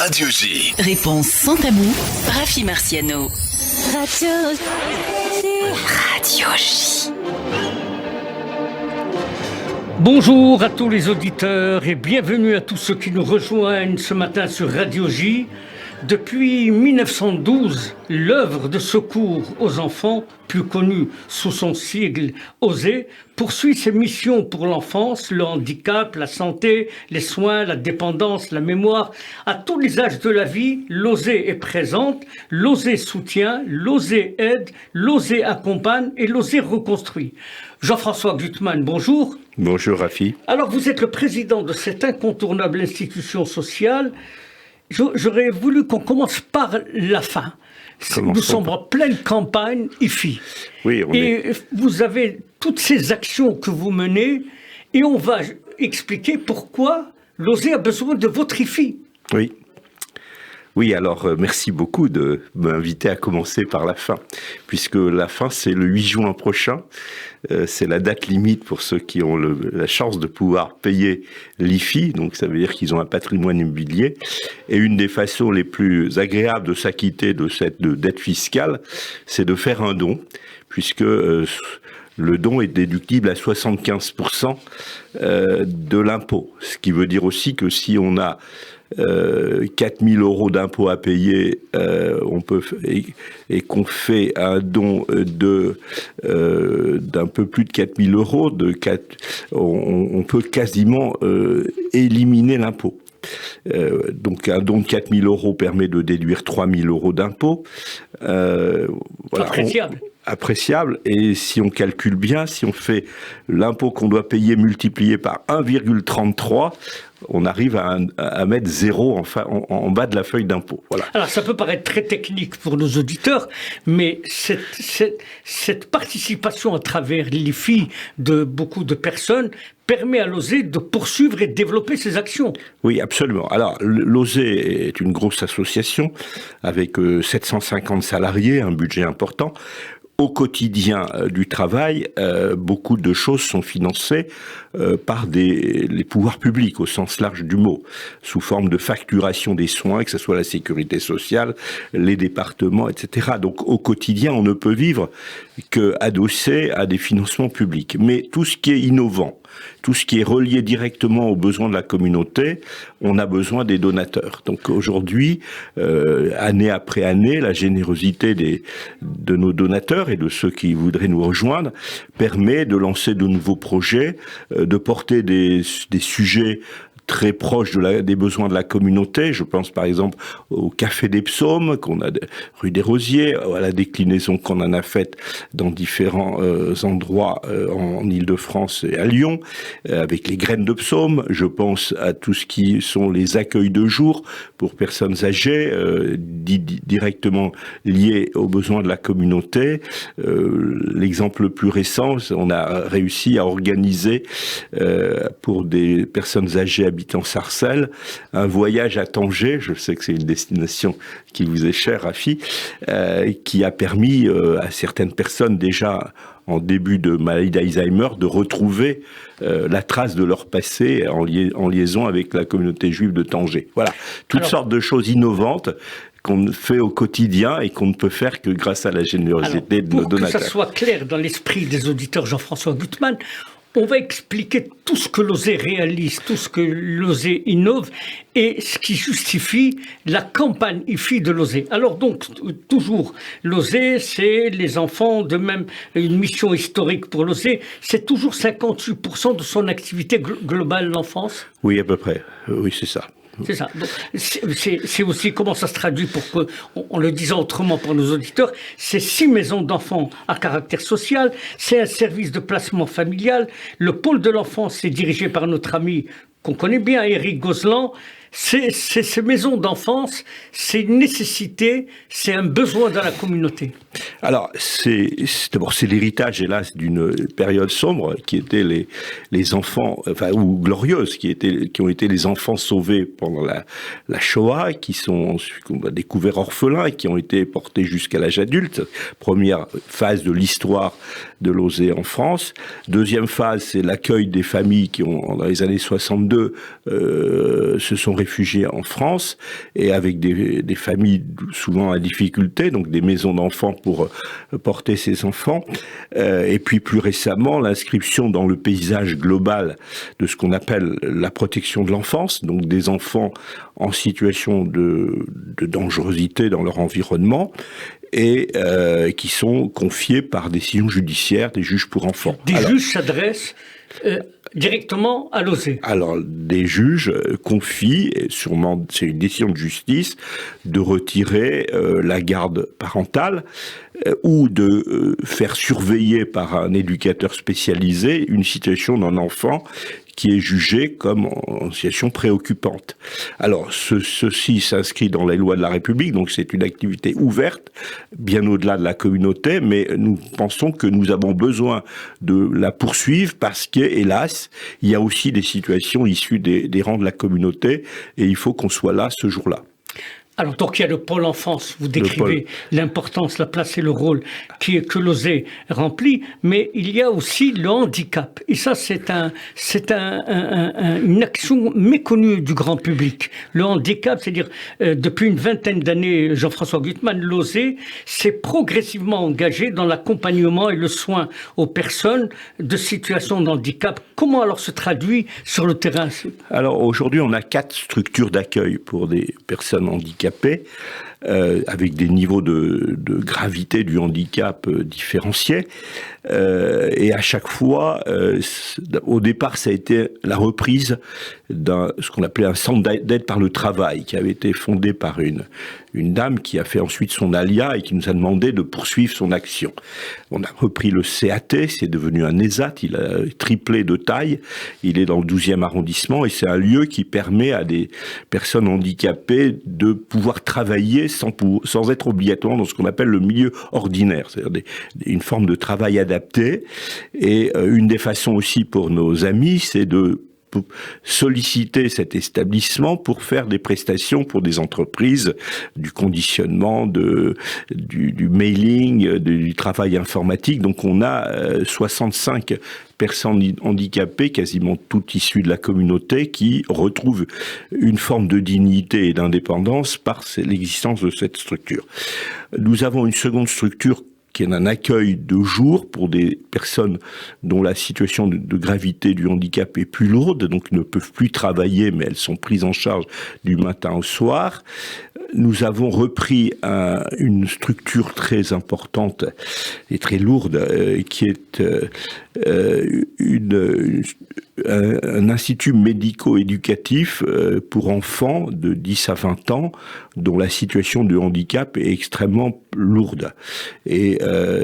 Radio J. Réponse sans tabou, Rafi Marciano. Radio J. Bonjour à tous les auditeurs et bienvenue à tous ceux qui nous rejoignent ce matin sur Radio J. Depuis 1912, l'œuvre de secours aux enfants, plus connue sous son sigle OSER, poursuit ses missions pour l'enfance, le handicap, la santé, les soins, la dépendance, la mémoire. À tous les âges de la vie, l'OSER est présente, l'OSER soutient, l'OSER aide, l'OSER accompagne et l'OSER reconstruit. Jean-François Gutmann, bonjour. Bonjour Rafi. Alors vous êtes le président de cette incontournable institution sociale. J'aurais voulu qu'on commence par la fin. Nous sommes en pleine campagne IFI. Oui, vous avez toutes ces actions que vous menez et on va expliquer pourquoi l'OSER a besoin de votre IFI. Oui, alors merci beaucoup de m'inviter à commencer par la fin, puisque la fin c'est le 8 juin prochain, c'est la date limite pour ceux qui ont la chance de pouvoir payer l'IFI, donc ça veut dire qu'ils ont un patrimoine immobilier, et une des façons les plus agréables de s'acquitter de cette dette fiscale, c'est de faire un don, puisque le don est déductible à 75% de l'impôt, ce qui veut dire aussi que si on a 4 000 euros d'impôts à payer, et qu'on fait un don d'un peu plus de 4 000 euros, on peut quasiment éliminer l'impôt. Donc un don de 4 000 euros permet de déduire 3 000 euros d'impôts. Appréciable, et si on calcule bien, si on fait l'impôt qu'on doit payer multiplié par 1,33, on arrive à mettre 0 en bas de la feuille d'impôt. Voilà. Alors ça peut paraître très technique pour nos auditeurs, mais cette participation à travers l'IFI de beaucoup de personnes permet à l'OSER de poursuivre et de développer ses actions. Oui, absolument. Alors, l'OSER est une grosse association avec 750 salariés, un budget important. Au quotidien du travail, beaucoup de choses sont financées par les pouvoirs publics au sens large du mot, sous forme de facturation des soins, que ce soit la sécurité sociale, les départements, etc. Donc au quotidien, on ne peut vivre qu'adossé à des financements publics. Mais tout ce qui est innovant, tout ce qui est relié directement aux besoins de la communauté, on a besoin des donateurs. Donc aujourd'hui, année après année, la générosité de nos donateurs et de ceux qui voudraient nous rejoindre permet de lancer de nouveaux projets, de porter des sujets très proche des besoins de la communauté. Je pense par exemple au Café des Psaumes, qu'on a rue des Rosiers, à la déclinaison qu'on en a faite dans différents endroits en Île-de-France et à Lyon, avec les graines de psaumes. Je pense à tout ce qui sont les accueils de jour pour personnes âgées, directement liés aux besoins de la communauté. L'exemple le plus récent, on a réussi à organiser pour des personnes âgées habitant Sarcelles, un voyage à Tanger, je sais que c'est une destination qui vous est chère, Rafi, qui a permis à certaines personnes déjà en début de maladie d'Alzheimer de retrouver la trace de leur passé en liaison avec la communauté juive de Tanger. Voilà, toutes sortes de choses innovantes qu'on fait au quotidien et qu'on ne peut faire que grâce à la générosité de nos donateurs. Pour que ça soit clair dans l'esprit des auditeurs, Jean-François Gutmann, on va expliquer tout ce que l'OSER réalise, tout ce que l'OSER innove et ce qui justifie la campagne IFI de l'OSER. Alors donc, toujours, l'OSER, c'est les enfants, de même une mission historique pour l'OSER, c'est toujours 58% de son activité globale, l'enfance ? Oui, à peu près. Oui, c'est ça. C'est ça. Donc, c'est aussi comment ça se traduit pour que, en le disant autrement pour nos auditeurs, c'est 6 maisons d'enfants à caractère social, c'est un service de placement familial, le pôle de l'enfance est dirigé par notre ami qu'on connaît bien, Éric Gozlan. Ces maisons d'enfance, c'est une nécessité, c'est un besoin dans la communauté. Alors, d'abord, c'est l'héritage, hélas, d'une période sombre qui était les enfants, ou glorieuses, qui ont été les enfants sauvés pendant la Shoah, qu'on a découvert orphelins et qui ont été portés jusqu'à l'âge adulte. Première phase de l'histoire de l'OSER en France. Deuxième phase, c'est l'accueil des familles qui ont, dans les années 62, se sont réfugiés en France et avec des familles souvent à difficulté, donc des maisons d'enfants pour porter ces enfants. Et puis plus récemment, l'inscription dans le paysage global de ce qu'on appelle la protection de l'enfance, donc des enfants en situation de dangerosité dans leur environnement, et qui sont confiés par décision judiciaire des juges pour enfants. Des juges s'adressent directement à l'OSE. Alors, des juges confient, sûrement c'est une décision de justice, de retirer la garde parentale ou de faire surveiller par un éducateur spécialisé une situation d'un enfant qui est jugé comme en situation préoccupante. Alors, ceci s'inscrit dans les lois de la République, donc c'est une activité ouverte, bien au-delà de la communauté, mais nous pensons que nous avons besoin de la poursuivre parce que, hélas, il y a aussi des situations issues des rangs de la communauté et il faut qu'on soit là ce jour-là. Alors, donc, il y a le pôle enfance, vous décrivez l'importance, la place et le rôle que l'OSE remplit, mais il y a aussi le handicap. Et ça, c'est une action méconnue du grand public. Le handicap, c'est-à-dire, depuis une vingtaine d'années, Jean-François Gutmann, l'OSE s'est progressivement engagé dans l'accompagnement et le soin aux personnes de situation de handicap. Comment alors se traduit sur le terrain? Alors, aujourd'hui, on a 4 structures d'accueil pour des personnes handicapées. Avec des niveaux de gravité du handicap différenciés. Et à chaque fois, au départ, ça a été la reprise ce qu'on appelait un centre d'aide par le travail, qui avait été fondé par une dame qui a fait ensuite son alia et qui nous a demandé de poursuivre son action. On a repris le CAT, c'est devenu un ESAT, il a triplé de taille, il est dans le 12e arrondissement et c'est un lieu qui permet à des personnes handicapées de pouvoir travailler sans être obligatoirement dans ce qu'on appelle le milieu ordinaire, c'est-à-dire une forme de travail adapté. Et une des façons aussi pour nos amis, c'est de solliciter cet établissement pour faire des prestations pour des entreprises, du conditionnement, du mailing, du travail informatique. Donc on a 65 personnes handicapées, quasiment toutes issues de la communauté, qui retrouvent une forme de dignité et d'indépendance par l'existence de cette structure. Nous avons une seconde structure qui est un accueil de jour pour des personnes dont la situation de gravité du handicap est plus lourde, donc ne peuvent plus travailler, mais elles sont prises en charge du matin au soir. Nous avons repris une structure très importante et très lourde, qui est un institut médico-éducatif pour enfants de 10 à 20 ans dont la situation de handicap est extrêmement lourde. Et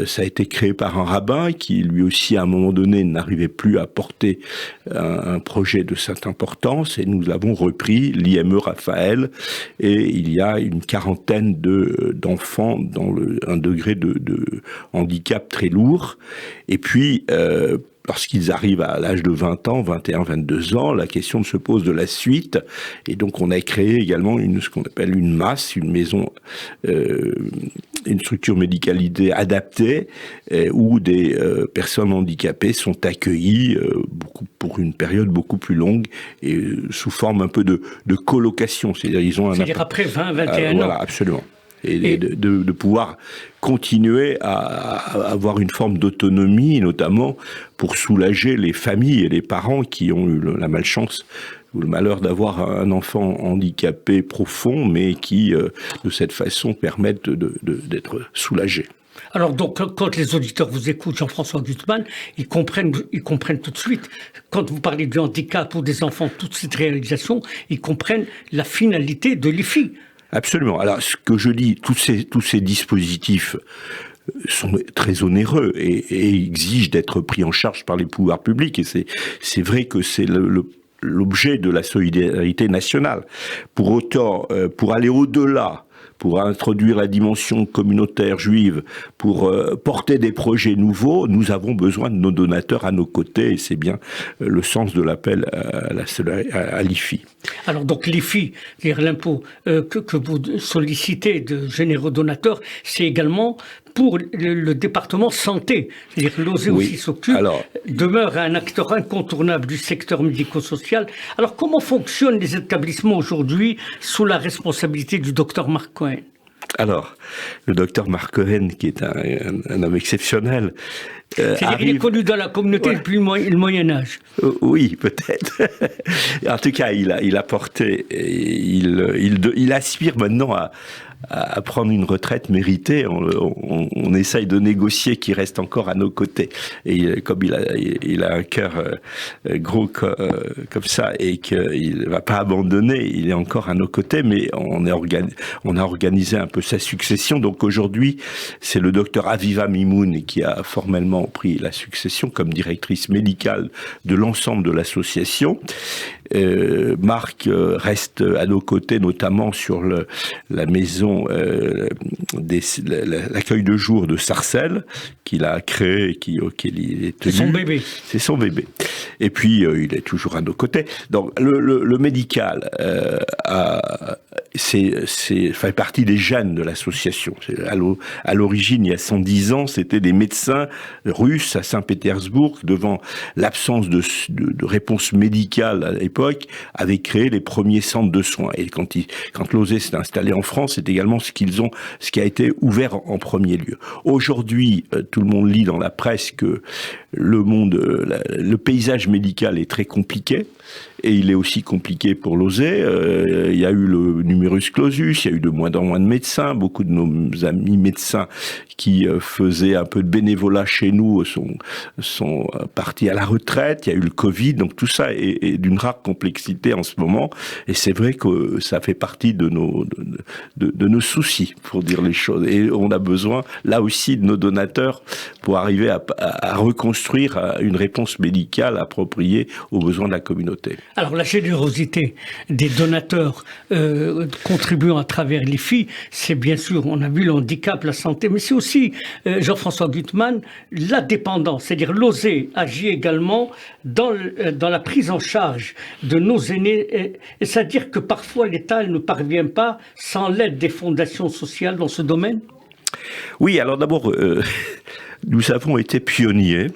ça a été créé par un rabbin qui, lui aussi, à un moment donné, n'arrivait plus à porter un projet de cette importance. Et nous avons repris l'IME Raphaël. Et il y a une quarantaine d'enfants dans un degré de handicap très lourd. Et puis, lorsqu'ils arrivent à l'âge de 20 ans, 21, 22 ans, la question se pose de la suite. Et donc, on a créé également ce qu'on appelle une MAS, une maison, une structure médicalisée adaptée, où des personnes handicapées sont accueillies pour une période beaucoup plus longue et sous forme un peu de colocation. C'est-à-dire après 20, 21 ans. Voilà, absolument. Et de pouvoir continuer à avoir une forme d'autonomie, notamment pour soulager les familles et les parents qui ont eu la malchance ou le malheur d'avoir un enfant handicapé profond, mais qui, de cette façon, permettent d'être soulagés. Alors donc, quand les auditeurs vous écoutent, Jean-François Gutmann, ils comprennent tout de suite. Quand vous parlez du handicap ou des enfants, toute cette réalisation, ils comprennent la finalité de l'IFI. Absolument. Alors, ce que je dis, tous ces dispositifs sont très onéreux et exigent d'être pris en charge par les pouvoirs publics. Et c'est vrai que c'est l'objet de la solidarité nationale. Pour autant, pour aller au-delà pour introduire la dimension communautaire juive, pour porter des projets nouveaux, nous avons besoin de nos donateurs à nos côtés, et c'est bien le sens de l'appel à l'IFI. Alors donc l'IFI, c'est-à-dire l'impôt que vous sollicitez de généreux donateurs, c'est également pour le département santé. C'est-à-dire que l'OSE aussi s'occupe, demeure un acteur incontournable du secteur médico-social. Alors comment fonctionnent les établissements aujourd'hui sous la responsabilité du docteur Marc Cohen ? Alors, le docteur Marc Cohen, qui est un homme exceptionnel, c'est-à-dire qu'il est connu dans la communauté depuis le Moyen-Âge. Oui, peut-être. En tout cas, il a porté, il aspire maintenant à prendre une retraite méritée. On essaye de négocier qu'il reste encore à nos côtés. Et comme il a un cœur gros comme ça et qu'il ne va pas abandonner, il est encore à nos côtés, mais on a organisé un peu sa succession. Donc aujourd'hui, c'est le docteur Aviva Mimoun qui a formellement pris la succession comme directrice médicale de l'ensemble de l'association. Marc reste à nos côtés, notamment sur la maison l'accueil de jour de Sarcelles qu'il a créé, auquel il est tenu. C'est son bébé. C'est son bébé. Et puis il est toujours à nos côtés. Donc le médical fait partie des gènes de l'association. À l'origine, il y a 110 ans, c'était des médecins russes à Saint-Pétersbourg, devant l'absence de réponse médicale à l'époque, avaient créé les premiers centres de soins. Et quand l'OSE s'est installé en France, c'est également ce qui a été ouvert en premier lieu. Aujourd'hui, tout le monde lit dans la presse que le paysage médical est très compliqué. Et il est aussi compliqué pour l'OSE. Il y a eu le numerus clausus, il y a eu de moins en moins de médecins. Beaucoup de nos amis médecins qui faisaient un peu de bénévolat chez nous sont partis à la retraite. Il y a eu le Covid, donc tout ça est d'une rare complexité en ce moment. Et c'est vrai que ça fait partie de nos soucis, pour dire les choses. Et on a besoin, là aussi, de nos donateurs pour arriver à reconstruire une réponse médicale appropriée aux besoins de la communauté. Alors la générosité des donateurs contribuant à travers l'IFI, c'est bien sûr, on a vu le handicap, la santé, mais c'est aussi, Jean-François Gutmann, la dépendance. C'est-à-dire l'OSE agit également dans la prise en charge de nos aînés. Et c'est-à-dire que parfois l'État ne parvient pas sans l'aide des fondations sociales dans ce domaine ? Oui, alors d'abord, nous avons été pionniers.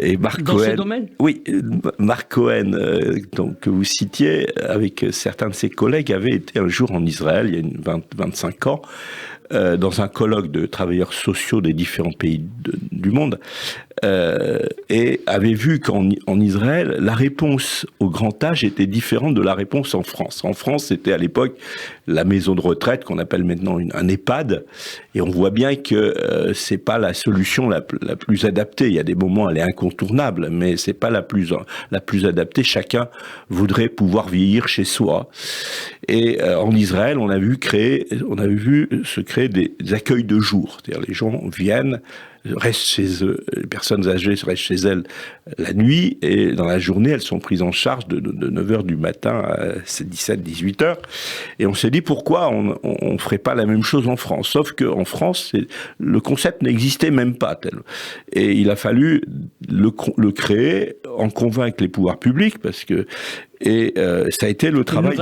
Et Marc Dans Cohen, ce domaine ? Oui, Marc Cohen, donc, que vous citiez, avec certains de ses collègues, avait été un jour en Israël, il y a 25 ans, dans un colloque de travailleurs sociaux des différents pays du monde, et avait vu qu'en Israël, la réponse au grand âge était différente de la réponse en France. En France, c'était à l'époque la maison de retraite qu'on appelle maintenant un EHPAD, et on voit bien que c'est pas la solution la plus adaptée. Il y a des moments, elle est incontournable, mais c'est pas la plus adaptée. Chacun voudrait pouvoir vieillir chez soi. Et en Israël, on a vu se créer des accueils de jour. C'est-à-dire les gens viennent, restent chez eux, les personnes âgées restent chez elles la nuit, et dans la journée, elles sont prises en charge de 9h du matin à 17-18h. Et on s'est dit, pourquoi on ferait pas la même chose en France? Sauf qu'en France, le concept n'existait même pas tel. Et il a fallu le créer, en convaincre les pouvoirs publics, parce que ça a été le travail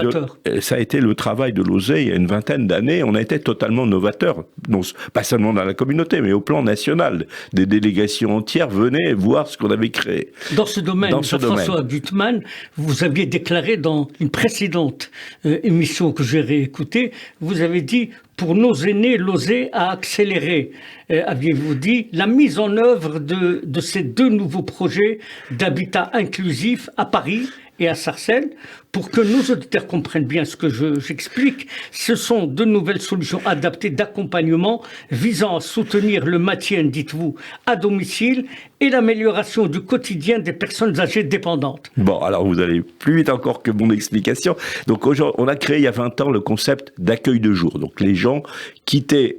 de l'OSE il y a une vingtaine d'années. On a été totalement novateurs, non pas seulement dans la communauté, mais au plan national. Des délégations entières venaient voir ce qu'on avait créé. Dans ce domaine, Jean-François Gutmann, vous aviez déclaré dans une précédente émission que j'ai réécoutée, vous avez dit: pour nos aînés, l'OSE a accéléré, aviez-vous dit, la mise en œuvre de ces 2 nouveaux projets d'habitat inclusif à Paris et à Sarcelles. Pour que nos auditeurs comprennent bien ce que j'explique, ce sont 2 nouvelles solutions adaptées d'accompagnement visant à soutenir le maintien, dites-vous, à domicile et l'amélioration du quotidien des personnes âgées dépendantes. Bon, alors vous allez plus vite encore que mon explication. Donc aujourd'hui, on a créé il y a 20 ans le concept d'accueil de jour. Donc les gens quittaient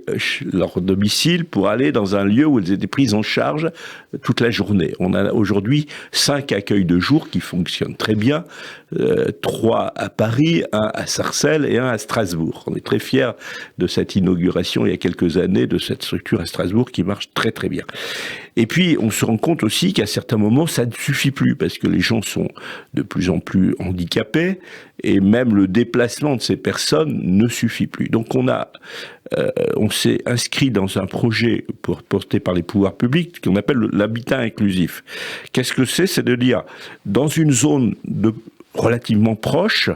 leur domicile pour aller dans un lieu où ils étaient pris en charge toute la journée. On a aujourd'hui 5 accueils de jour qui fonctionnent très bien. 3 à Paris, 1 à Sarcelles et 1 à Strasbourg. On est très fiers de cette inauguration il y a quelques années de cette structure à Strasbourg qui marche très très bien. Et puis on se rend compte aussi qu'à certains moments ça ne suffit plus parce que les gens sont de plus en plus handicapés et même le déplacement de ces personnes ne suffit plus. Donc on s'est inscrit dans un projet porté par les pouvoirs publics qu'on appelle l'habitat inclusif. Qu'est-ce que c'est ? C'est de dire dans une zone relativement proche,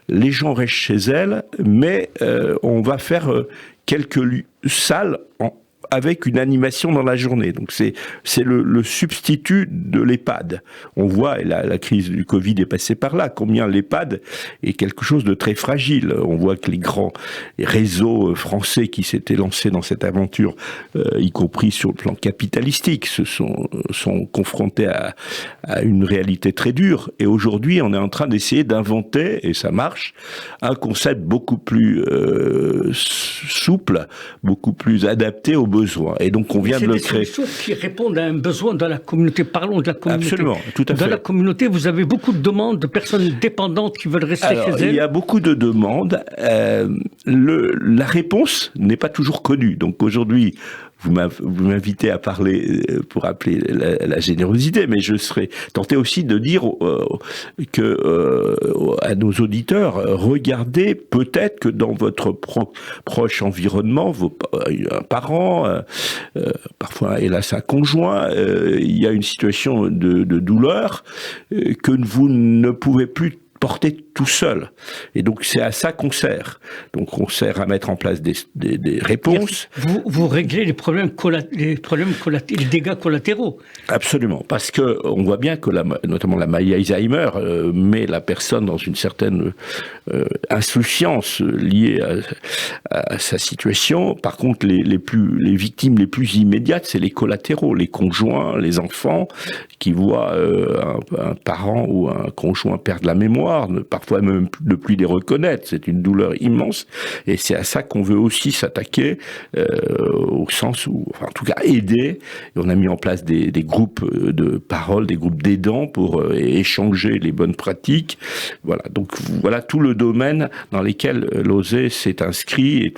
les gens restent chez elles, mais on va faire quelques salles avec une animation dans la journée. Donc c'est le substitut de l'EHPAD. On voit, et la crise du Covid est passée par là, combien l'EHPAD est quelque chose de très fragile. On voit que les grands réseaux français qui s'étaient lancés dans cette aventure, y compris sur le plan capitalistique, sont confrontés à une réalité très dure. Et aujourd'hui, on est en train d'essayer d'inventer, et ça marche, un concept beaucoup plus souple, beaucoup plus adapté aux besoins. Et donc on vient de le créer. C'est des solutions qui répondent à un besoin dans la communauté. Parlons de la communauté. Absolument, tout à fait. Dans la communauté, vous avez beaucoup de demandes de personnes dépendantes qui veulent rester chez elles. Il y a beaucoup de demandes. La réponse n'est pas toujours connue. Donc aujourd'hui, vous m'invitez à parler pour appeler la générosité, mais je serais tenté aussi de dire à nos auditeurs, regardez peut-être que dans votre proche environnement, un parent, parfois hélas un conjoint, il y a une situation de douleur que vous ne pouvez plus porter tout seul. Et donc c'est à ça qu'on sert. Donc on sert à mettre en place des réponses. Vous réglez les dégâts collatéraux. Absolument, parce que on voit bien que notamment la maladie Alzheimer met la personne dans une certaine insouciance liée à sa situation. Par contre, les victimes les plus immédiates, c'est les collatéraux, les conjoints, les enfants qui voient un parent ou un conjoint perdre la mémoire, parfois même ne plus les reconnaître. C'est une douleur immense, et c'est à ça qu'on veut aussi s'attaquer, au sens où, enfin, en tout cas, aider. Et on a mis en place des groupes de parole, des groupes d'aidants pour échanger les bonnes pratiques. Voilà. Donc voilà tout le domaine dans lequel l'OSE s'est inscrit, et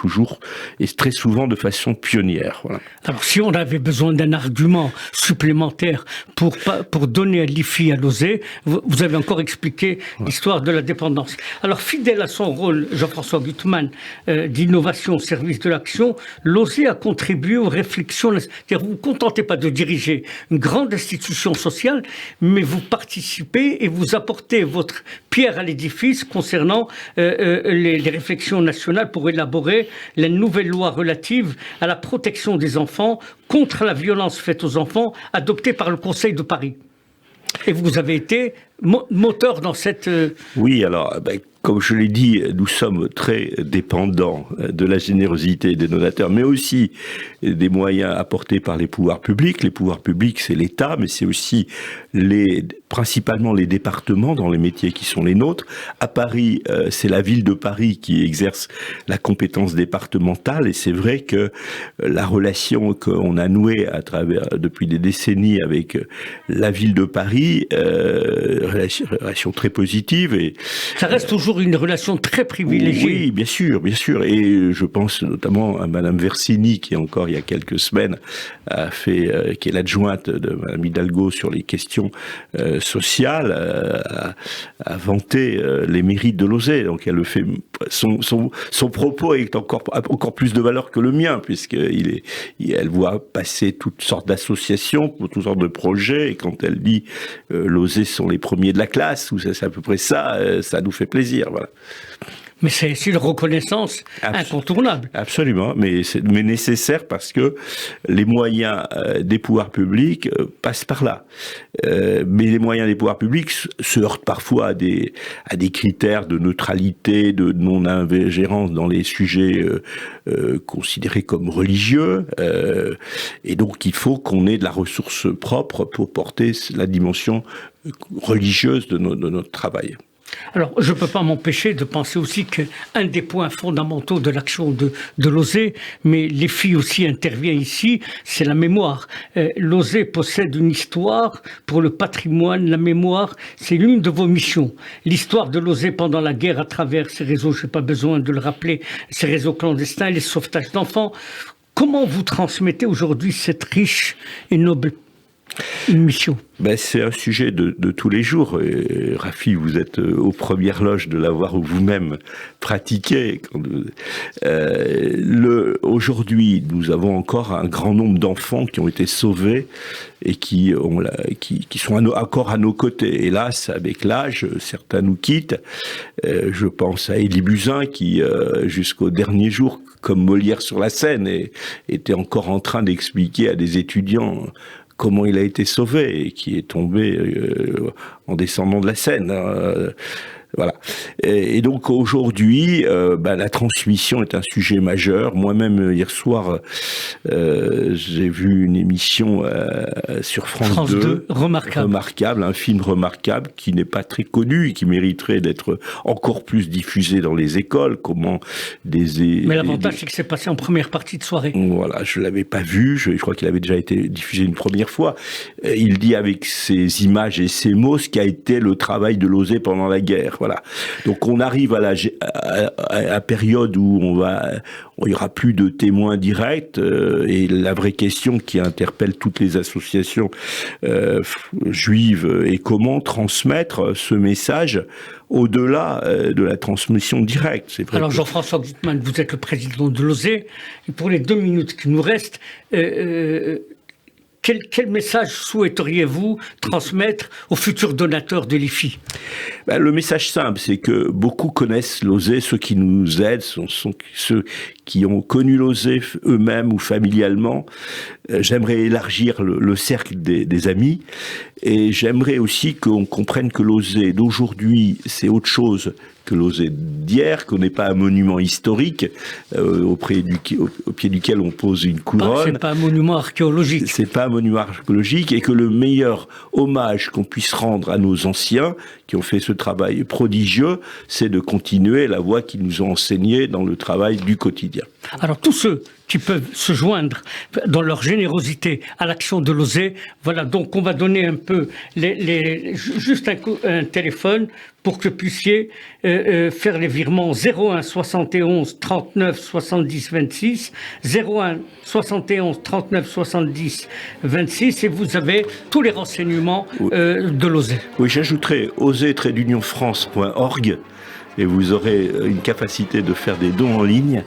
très souvent de façon pionnière. Voilà. Alors si on avait besoin d'un argument supplémentaire pour donner à l'IFI, à l'OSE, vous avez encore expliqué l'histoire de la dépendance. Alors, fidèle à son rôle, Jean-François Gutmann, d'innovation au service de l'action, l'OSE a contribué aux réflexions. C'est-à-dire, vous ne vous contentez pas de diriger une grande institution sociale, mais vous participez et vous apportez votre pierre à l'édifice concernant les réflexions nationales pour élaborer la nouvelle loi relative à la protection des enfants contre la violence faite aux enfants, adoptée par le Conseil de Paris. Et vous avez été moteur dans cette... Oui, alors, comme je l'ai dit, nous sommes très dépendants de la générosité des donateurs, mais aussi des moyens apportés par les pouvoirs publics. Les pouvoirs publics, c'est l'État, mais c'est aussi principalement les départements dans les métiers qui sont les nôtres. À Paris, c'est la ville de Paris qui exerce la compétence départementale, et c'est vrai que la relation qu'on a nouée depuis des décennies avec la ville de Paris, relation très positive. Et ça reste toujours une relation très privilégiée. Oui, bien sûr, et je pense notamment à Madame Versini, qui encore il y a quelques semaines qui est l'adjointe de Madame Hidalgo sur les questions sociales, a vanté les mérites de l'OSE. Donc elle le fait, son propos est encore plus de valeur que le mien, puisqu'elle voit passer toutes sortes d'associations pour toutes sortes de projets, et quand elle dit l'OSE sont les premiers de la classe, ou c'est à peu près ça, ça nous fait plaisir. Voilà. Mais c'est une reconnaissance incontournable. Absolument, mais nécessaire parce que les moyens des pouvoirs publics passent par là. Mais les moyens des pouvoirs publics se heurtent parfois à des critères de neutralité, de non-ingérence dans les sujets considérés comme religieux. Et donc il faut qu'on ait de la ressource propre pour porter la dimension religieuse de notre travail. Alors, je ne peux pas m'empêcher de penser aussi qu'un des points fondamentaux de l'action de l'OSE, mais les filles aussi interviennent ici, c'est la mémoire. L'OSE possède une histoire pour le patrimoine, la mémoire, c'est l'une de vos missions. L'histoire de l'OSE pendant la guerre à travers ces réseaux, je n'ai pas besoin de le rappeler, ces réseaux clandestins, les sauvetages d'enfants. Comment vous transmettez aujourd'hui cette riche et noble mission? C'est un sujet de tous les jours. Et Rafi, vous êtes aux premières loges de l'avoir vous-même pratiqué. Aujourd'hui, nous avons encore un grand nombre d'enfants qui ont été sauvés et qui sont encore à nos côtés. Hélas, avec l'âge, certains nous quittent. Je pense à Élie Buzyn qui, jusqu'au dernier jour, comme Molière sur la scène, était encore en train d'expliquer à des étudiants comment il a été sauvé et qui est tombé en descendant de la Seine. Voilà. Et donc aujourd'hui, la transmission est un sujet majeur. Moi-même, hier soir, j'ai vu une émission sur France 2, remarquable, un film remarquable qui n'est pas très connu et qui mériterait d'être encore plus diffusé dans les écoles. Mais l'avantage, c'est que c'est passé en première partie de soirée. Voilà, je l'avais pas vu. Je crois qu'il avait déjà été diffusé une première fois. Il dit avec ses images et ses mots ce qu'a été le travail de l'OSE pendant la guerre. Voilà. Donc on arrive à la période où il y aura plus de témoins directs et la vraie question qui interpelle toutes les associations juives est comment transmettre ce message au-delà de la transmission directe. Alors Jean-François Gutmann, vous êtes le président de l'OSE et pour les 2 minutes qui nous restent, quel message souhaiteriez-vous transmettre aux futurs donateurs de l'IFI? Le message simple, c'est que beaucoup connaissent l'OSE, ceux qui nous aident sont ceux qui ont connu l'OSE eux-mêmes ou familialement. J'aimerais élargir le cercle des amis et j'aimerais aussi qu'on comprenne que l'OSE d'aujourd'hui, c'est autre chose que l'OSE d'hier, qu'on n'est pas un monument historique au pied duquel on pose une couronne. C'est pas un monument archéologique. C'est pas un monument archéologique et que le meilleur hommage qu'on puisse rendre à nos anciens qui ont fait ce travail prodigieux, c'est de continuer la voie qu'ils nous ont enseignée dans le travail du quotidien. Alors tous ceux qui peuvent se joindre dans leur générosité à l'action de l'OSE, voilà, donc on va donner un peu juste un téléphone pour que vous puissiez faire les virements 01 71 39 70 26, 01 71 39 70 26 et vous avez tous les renseignements de l'OSE. Oui, j'ajouterai ose-france.org et vous aurez une capacité de faire des dons en ligne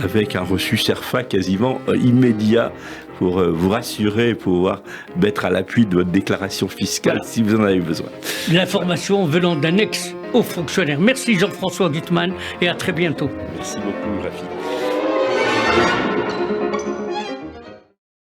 avec un reçu CERFA quasiment immédiat pour vous rassurer et pouvoir mettre à l'appui de votre déclaration fiscale si vous en avez besoin. L'information venant d'un ex-haut fonctionnaire. Merci Jean-François Gutmann et à très bientôt. Merci beaucoup Rafi.